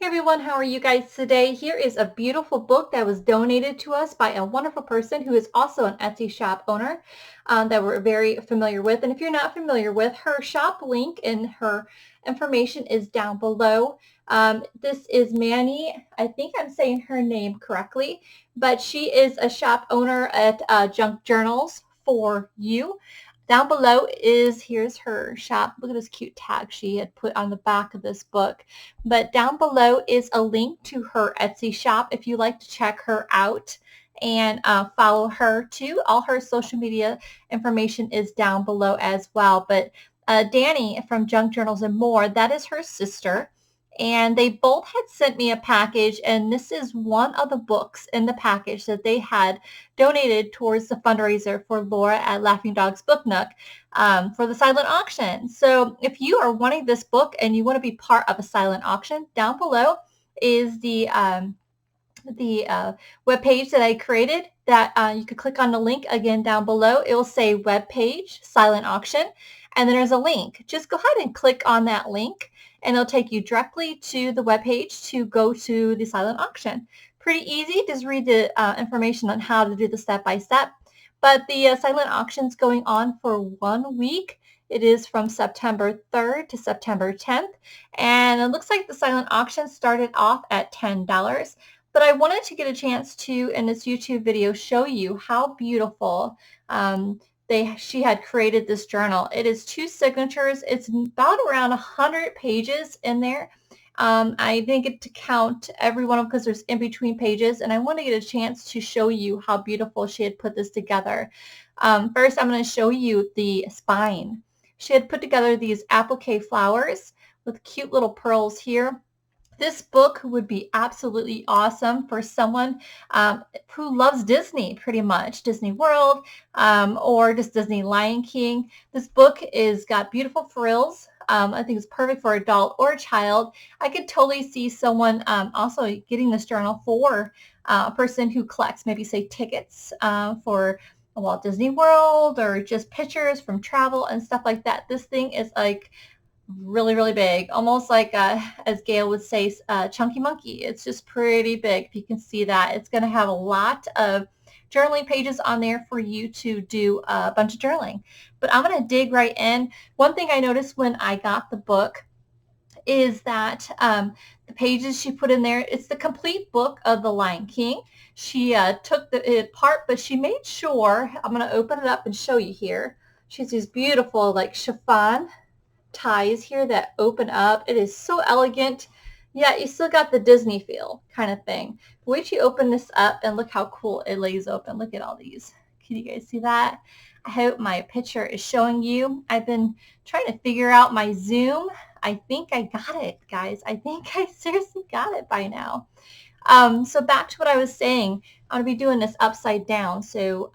Hey everyone, how are you guys today? Here is a beautiful book that was donated to us by a wonderful person who is also an Etsy shop owner that we're very familiar with. And if you're not familiar with her shop link and her information is down below. This is Manyi. I think I'm saying her name correctly, but she is a shop owner at Junk Journals for You. Down below here's her shop. Look at this cute tag she had put on the back of this book. But down below is a link to her Etsy shop if you'd like to check her out and follow her too. All her social media information is down below as well. But Danny from Junk Journals and More, that is her sister. And they both had sent me a package, and this is one of the books in the package that they had donated towards the fundraiser for Laura at LaughingDogsBookNook for the silent auction. So if you are wanting this book and you want to be part of a silent auction, down below is the web page that I created that you could click on the link again down below. It will say web page, silent auction, and then there's a link. Just go ahead and click on that link and it'll take you directly to the web page to go to the silent auction. Pretty easy. Just read the information on how to do the step-by-step. But the silent auction is going on for 1 week. It is from September 3rd to September 10th. And it looks like the silent auction started off at $10. But I wanted to get a chance to, in this YouTube video, show you how beautiful she had created this journal. It is 2 signatures. It's about around 100 pages in there. I didn't get to count every one of them because there's in between pages, and I want to get a chance to show you how beautiful she had put this together. First, I'm going to show you the spine. She had put together these applique flowers with cute little pearls here. This book would be absolutely awesome for someone who loves Disney, pretty much, Disney World or just Disney Lion King. This book is got beautiful frills. I think it's perfect for adult or child. I could totally see someone also getting this journal for a person who collects, maybe say tickets for Walt Disney World or just pictures from travel and stuff like that. This thing is like really, really big, almost like, as Gail would say, chunky monkey. It's just pretty big. If you can see that, it's going to have a lot of journaling pages on there for you to do a bunch of journaling. But I'm going to dig right in. One thing I noticed when I got the book is that the pages she put in there, it's the complete book of the Lion King. She took it apart, but she made sure, I'm going to open it up and show you here. She has these beautiful like chiffon ties here that open up. It is so elegant, yet you still got the Disney feel kind of thing. Wait till you open this up and look how cool it lays open. Look at all these. Can you guys see that? I hope my picture is showing you. I've been trying to figure out my zoom. I think I got it, guys. I think I seriously got it by now. So back to what I was saying, I'm going to be doing this upside down. So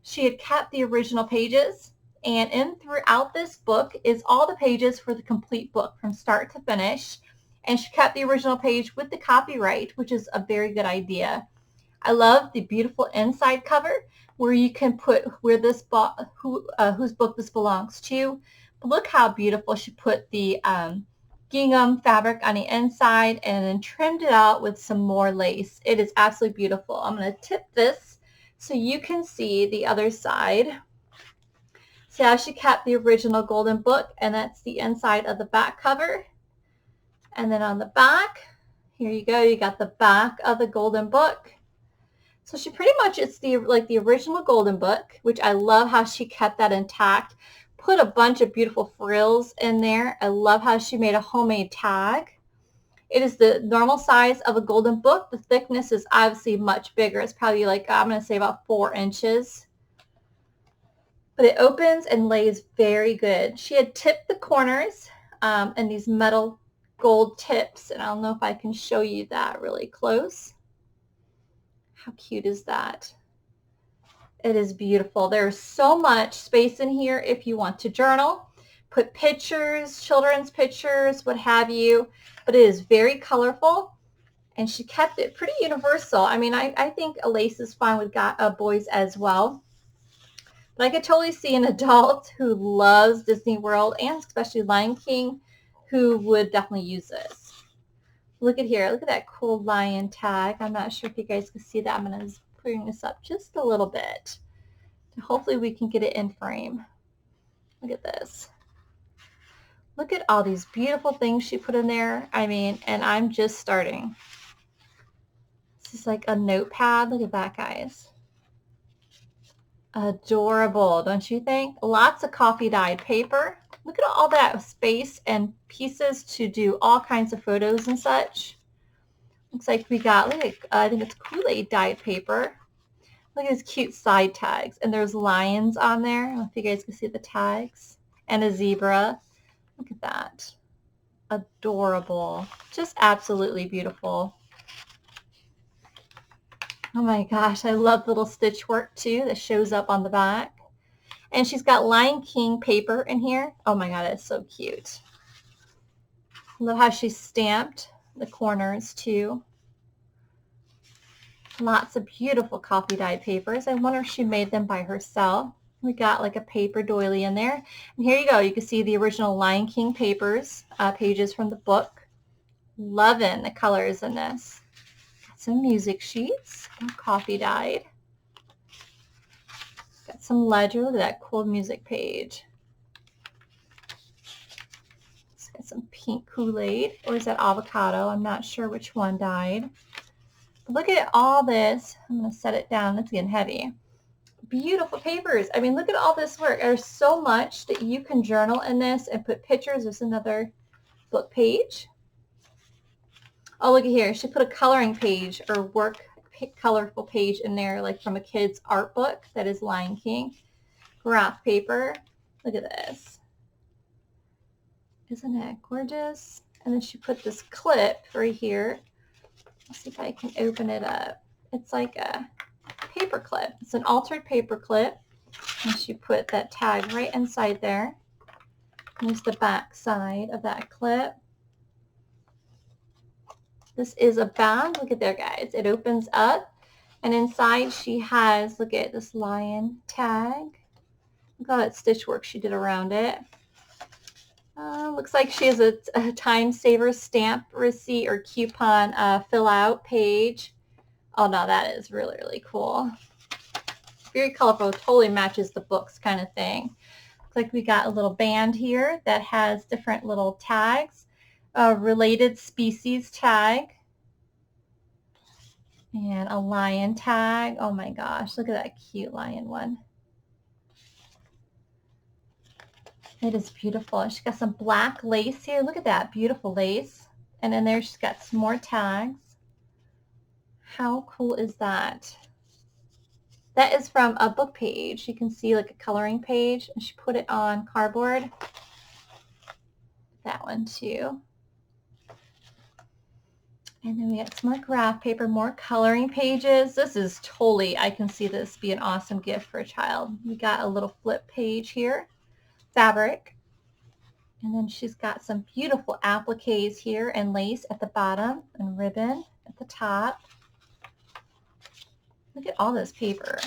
she had kept the original pages, and in throughout this book is all the pages for the complete book from start to finish. And she kept the original page with the copyright, which is a very good idea. I love the beautiful inside cover where you can put where this whose book this belongs to. But look how beautiful she put the gingham fabric on the inside and then trimmed it out with some more lace. It is absolutely beautiful. I'm going to tip this so you can see the other side. See how she kept the original golden book, and that's the inside of the back cover. And then on the back, here you go, you got the back of the golden book. So she pretty much, it's like the original golden book, which I love how she kept that intact. Put a bunch of beautiful frills in there. I love how she made a homemade tag. It is the normal size of a golden book. The thickness is obviously much bigger. It's probably like, I'm going to say about 4 inches. But it opens and lays very good. She had tipped the corners and these metal gold tips, and I don't know if I can show you that really close. How cute is that? It is beautiful. There's so much space in here if you want to journal, put pictures, children's pictures, what have you, but it is very colorful, and she kept it pretty universal. I mean, I think a lace is fine with boys as well. But I could totally see an adult who loves Disney World and especially Lion King who would definitely use this. Look at here. Look at that cool lion tag. I'm not sure if you guys can see that. I'm going to bring this up just a little bit. Hopefully we can get it in frame. Look at this. Look at all these beautiful things she put in there. I mean, and I'm just starting. This is like a notepad. Look at that, guys. Adorable, don't you think? Lots of coffee dyed paper. Look at all that space and pieces to do all kinds of photos and such. Looks like we got, like, I think it's Kool-Aid dyed paper. Look at these cute side tags. And there's lions on there. I don't know if you guys can see the tags. And a zebra. Look at that. Adorable. Just absolutely beautiful. Oh my gosh, I love the little stitch work too that shows up on the back. And she's got Lion King paper in here. Oh my god, it's so cute. Love how she stamped the corners too. Lots of beautiful coffee dyed papers. I wonder if she made them by herself. We got like a paper doily in there. And here you go. You can see the original Lion King papers, pages from the book. Loving the colors in this. Got some music sheets, coffee dyed. Got some ledger. Look at that cool music page. It's got some pink Kool-Aid. Or is that avocado? I'm not sure which one dyed. Look at all this. I'm going to set it down. It's getting heavy. Beautiful papers. I mean, look at all this work. There's so much that you can journal in this and put pictures. There's another book page. Oh, look at here. She put a coloring page or work colorful page in there, like from a kid's art book that is Lion King. Graph paper. Look at this. Isn't that gorgeous? And then she put this clip right here. Let's see if I can open it up. It's like a paper clip. It's an altered paper clip. And she put that tag right inside there. Here's the back side of that clip. This is a bag. Look at there, guys. It opens up. And inside she has, look at this lion tag. Look at all that stitch work she did around it. Looks like she has a time saver stamp receipt or coupon fill out page. Oh no, that is really, really cool. Very colorful, totally matches the books kind of thing. Looks like we got a little band here that has different little tags. Related species tag. And a lion tag. Oh my gosh, look at that cute lion one. It is beautiful. She's got some black lace here. Look at that beautiful lace. And then there she's got some more tags. How cool is that? That is from a book page. You can see like a coloring page. And she put it on cardboard. That one too. And then we got some more graph paper, more coloring pages. This is totally, I can see this be an awesome gift for a child. We got a little flip page here. Fabric. And then she's got some beautiful appliques here and lace at the bottom and ribbon at the top. Look at all this paper.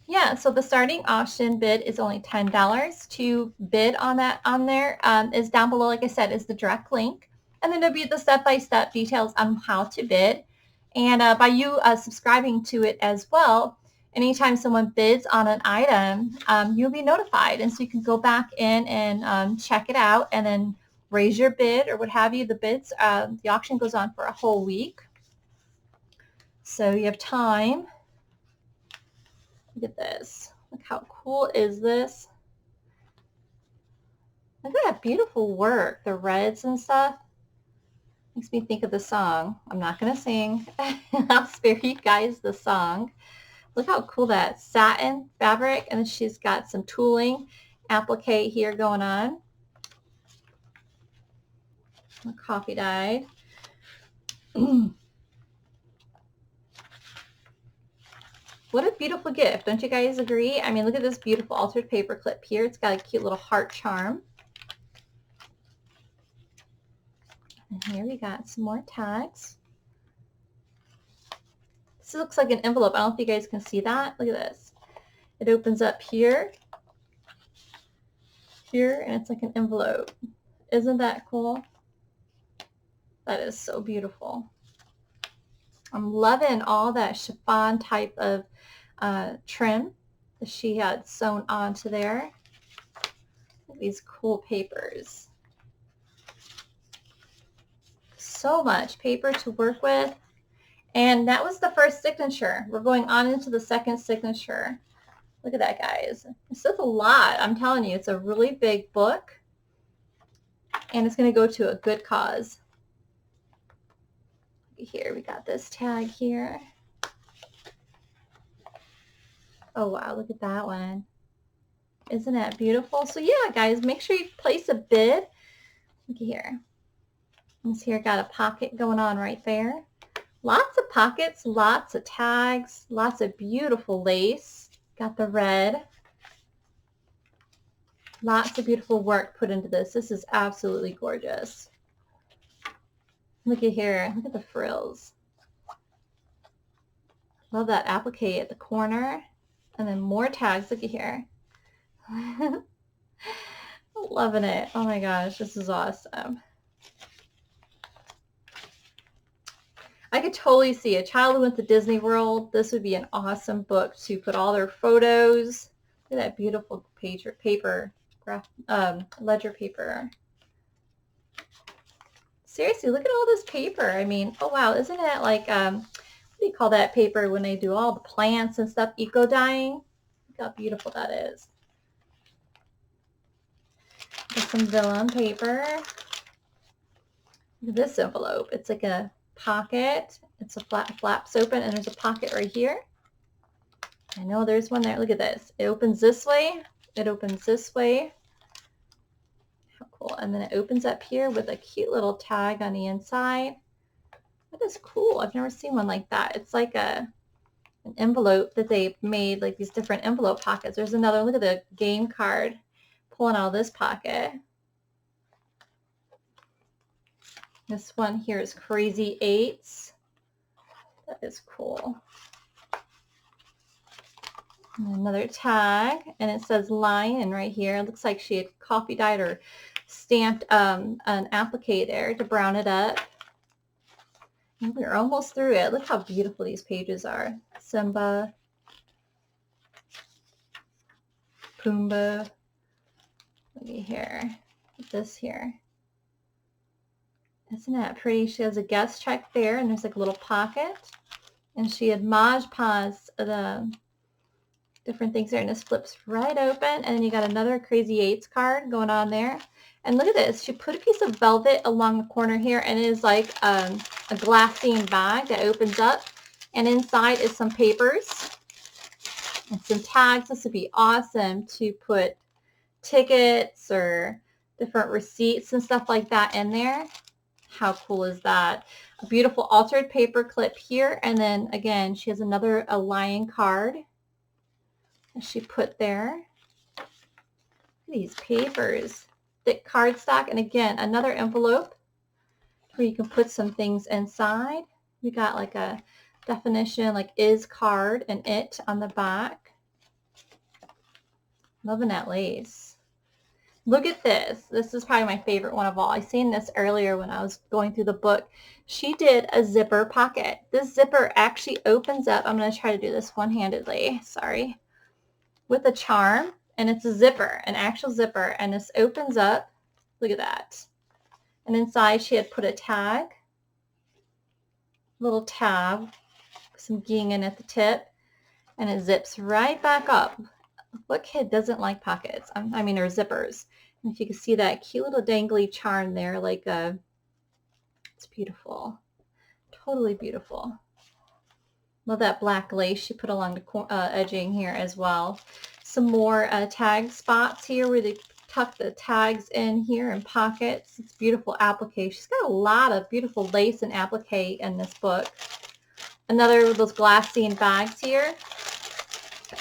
Yeah, so the starting auction bid is only $10. To bid on that on there is down below, like I said, is the direct link. And then there'll be the step-by-step details on how to bid. And by you subscribing to it as well, anytime someone bids on an item, you'll be notified. And so you can go back in and check it out and then raise your bid or what have you. The bids, the auction goes on for a whole week. So you have time. Look at this. Look how cool is this? Look at that beautiful work. The reds and stuff. Makes me think of the song. I'm not going to sing. I'll spare you guys the song. Look how cool that satin fabric, and then she's got some tooling applique here going on. Coffee dyed. What a beautiful gift. Don't you guys agree? I mean, look at this beautiful altered paper clip here. It's got a cute little heart charm. And here we got some more tags. This looks like an envelope. I don't know if you guys can see that. Look at this. It opens up here, and it's like an envelope. Isn't that cool? That is so beautiful. I'm loving all that chiffon type of trim that she had sewn onto there. These cool papers. So much paper to work with. And that was the first signature. We're going on into the second signature. Look at that, guys. This is a lot. I'm telling you, it's a really big book. And it's going to go to a good cause. Here, we got this tag here. Oh, wow, look at that one. Isn't that beautiful? So yeah, guys, make sure you place a bid. Look here. This here got a pocket going on right there. Lots of pockets, lots of tags, lots of beautiful lace. Got the red. Lots of beautiful work put into this. This is absolutely gorgeous. Look at here. Look at the frills. Love that applique at the corner. And then more tags. Look at here. Loving it. Oh my gosh, this is awesome. I could totally see a child who went to Disney World. This would be an awesome book to put all their photos. Look at that beautiful ledger paper. Seriously, look at all this paper. I mean, oh wow, isn't it like, what do you call that paper when they do all the plants and stuff, eco-dyeing? Look how beautiful that is. There's some vellum paper. Look at this envelope. It's like a pocket. It's a flaps open, and there's a pocket right here. I know there's one there. Look at this. It opens this way. It opens this way. How cool. And then it opens up here with a cute little tag on the inside. That is cool. I've never seen one like that. It's like an envelope that they made, like these different envelope pockets. There's another. Look at the game card pulling out of this pocket. This one here is Crazy Eights. That is cool. And another tag, and it says Lion right here. It looks like she had coffee dyed or stamped an applique there to brown it up. And we're almost through it. Look how beautiful these pages are. Simba, Pumbaa. Look at here. This here. Isn't that pretty? She has a guest check there, and there's like a little pocket. And she had Mod Podge the different things there, and this flips right open. And then you got another Crazy Eights card going on there. And look at this. She put a piece of velvet along the corner here, and it is like a glassine bag that opens up. And inside is some papers and some tags. This would be awesome to put tickets or different receipts and stuff like that in there. How cool is that? A beautiful altered paper clip here, and then again she has another lion card that she put there. Look at these papers, thick cardstock, and again another envelope where you can put some things inside. We got like a definition, like is card and it on the back. Loving that lace. Look at this. This is probably my favorite one of all. I seen this earlier when I was going through the book. She did a zipper pocket. This zipper actually opens up. I'm going to try to do this one-handedly. Sorry. With a charm. And it's a zipper, an actual zipper. And this opens up. Look at that. And inside she had put a tag. Little tab. Some gingham at the tip. And it zips right back up. What kid doesn't like pockets? Or zippers. And if you can see that cute little dangly charm there, like it's beautiful. Totally beautiful. Love that black lace she put along the edging here as well. Some more tag spots here where they tuck the tags in here and pockets. It's beautiful applique. She's got a lot of beautiful lace and applique in this book. Another of those glassine bags here.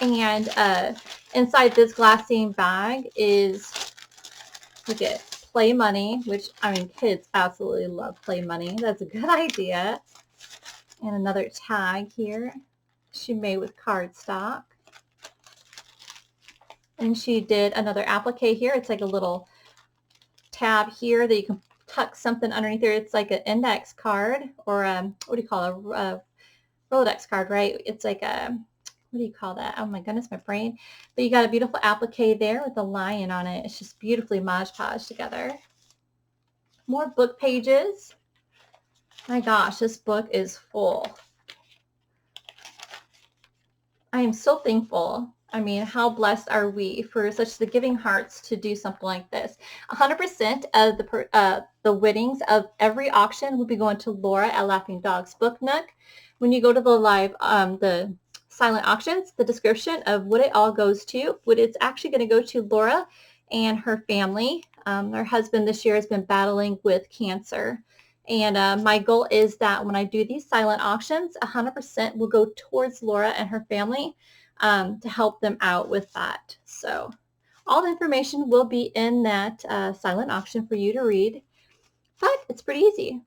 And inside this glassine bag is, look at play money, which, kids absolutely love play money. That's a good idea. And another tag here she made with cardstock. And she did another applique here. It's like a little tab here that you can tuck something underneath there. It's like an index card or what do you call it? A Rolodex card, right? It's like a, what do you call that? Oh my goodness, my brain. But you got a beautiful applique there with a lion on it. It's just beautifully Mod Podge together. More book pages. My gosh, this book is full. I am so thankful. I mean, how blessed are we for such the giving hearts to do something like this? 100% of the winnings of every auction will be going to Laura at LaughingDogsBookNook. When you go to the live, the silent auctions, the description of what it all goes to, what it's actually going to go to Laura and her family. Her husband this year has been battling with cancer. And my goal is that when I do these silent auctions, 100% will go towards Laura and her family to help them out with that. So all the information will be in that silent auction for you to read, but it's pretty easy.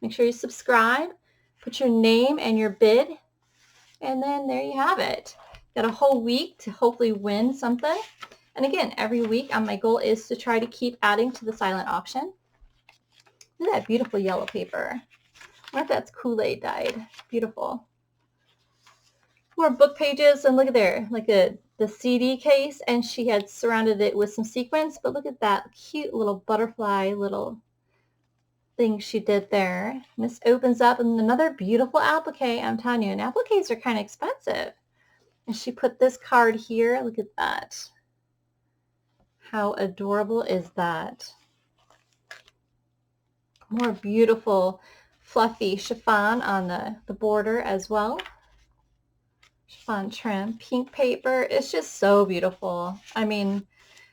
Make sure you subscribe, put your name and your bid, and then there you have it. Got a whole week to hopefully win something. And again, every week my goal is to try to keep adding to the silent auction. Look at that beautiful yellow paper. I wonder if that's Kool-Aid dyed. Beautiful. More book pages, and look at there, like the CD case, and she had surrounded it with some sequins, but look at that cute little butterfly little thing she did there. And this opens up, and another beautiful applique. I'm telling you, and appliques are kind of expensive. And she put this card here. Look at that. How adorable is that? More beautiful fluffy chiffon on the border as well. Chiffon trim, pink paper. It's just so beautiful. I mean,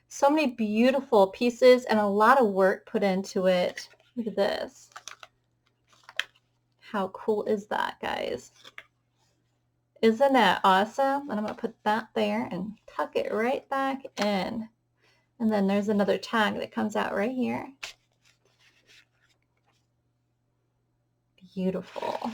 so many beautiful pieces and a lot of work put into it. Look at this. How cool is that, guys? Isn't that awesome? And I'm going to put that there and tuck it right back in. And then there's another tag that comes out right here. Beautiful.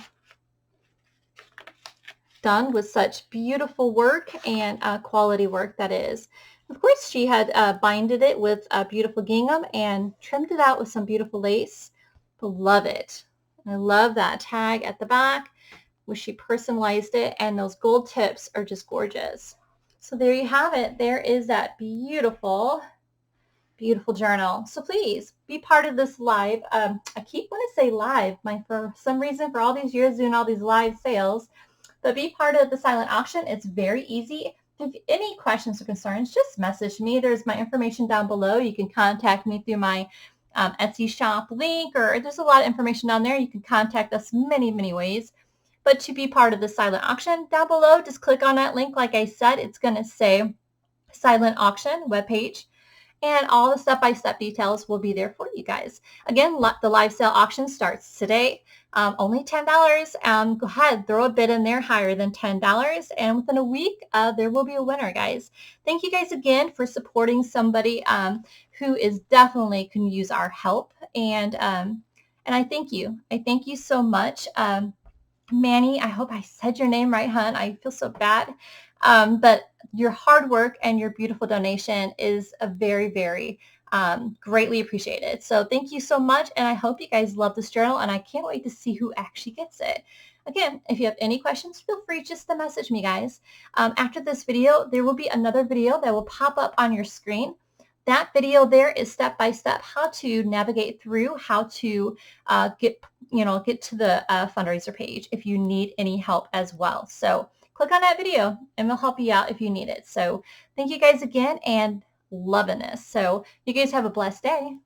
Done with such beautiful work and quality work that is. Of course, she had binded it with a beautiful gingham and trimmed it out with some beautiful lace. Love it. I love that tag at the back where she personalized it, and those gold tips are just gorgeous. So there you have it. There is that beautiful journal. So please be part of this live. I keep wanting to say live. For some reason, for all these years doing all these live sales, but be part of the silent auction. It's very easy. If any questions or concerns, just message me. There's my information down below. You can contact me through my Etsy shop link, or there's a lot of information down there. You can contact us many ways. But to be part of the silent auction, down below, just click on that link. Like I said, it's going to say silent auction webpage. And all the step-by-step details will be there for you guys. Again, the live sale auction starts today. Only $10. Go ahead, throw a bid in there higher than $10. And within a week, there will be a winner, guys. Thank you guys again for supporting somebody who is definitely can use our help. And I thank you. I thank you so much. Manny, I hope I said your name right, hon. I feel so bad. But your hard work and your beautiful donation is a very greatly appreciated. So thank you so much, and I hope you guys love this journal, and I can't wait to see who actually gets it. Again, if you have any questions, feel free just to message me, guys. After this video, there will be another video that will pop up on your screen. That video there is step-by-step how to navigate through, how to get to the fundraiser page if you need any help as well. So click on that video and we'll help you out if you need it. So thank you guys again, and loving this. So you guys have a blessed day.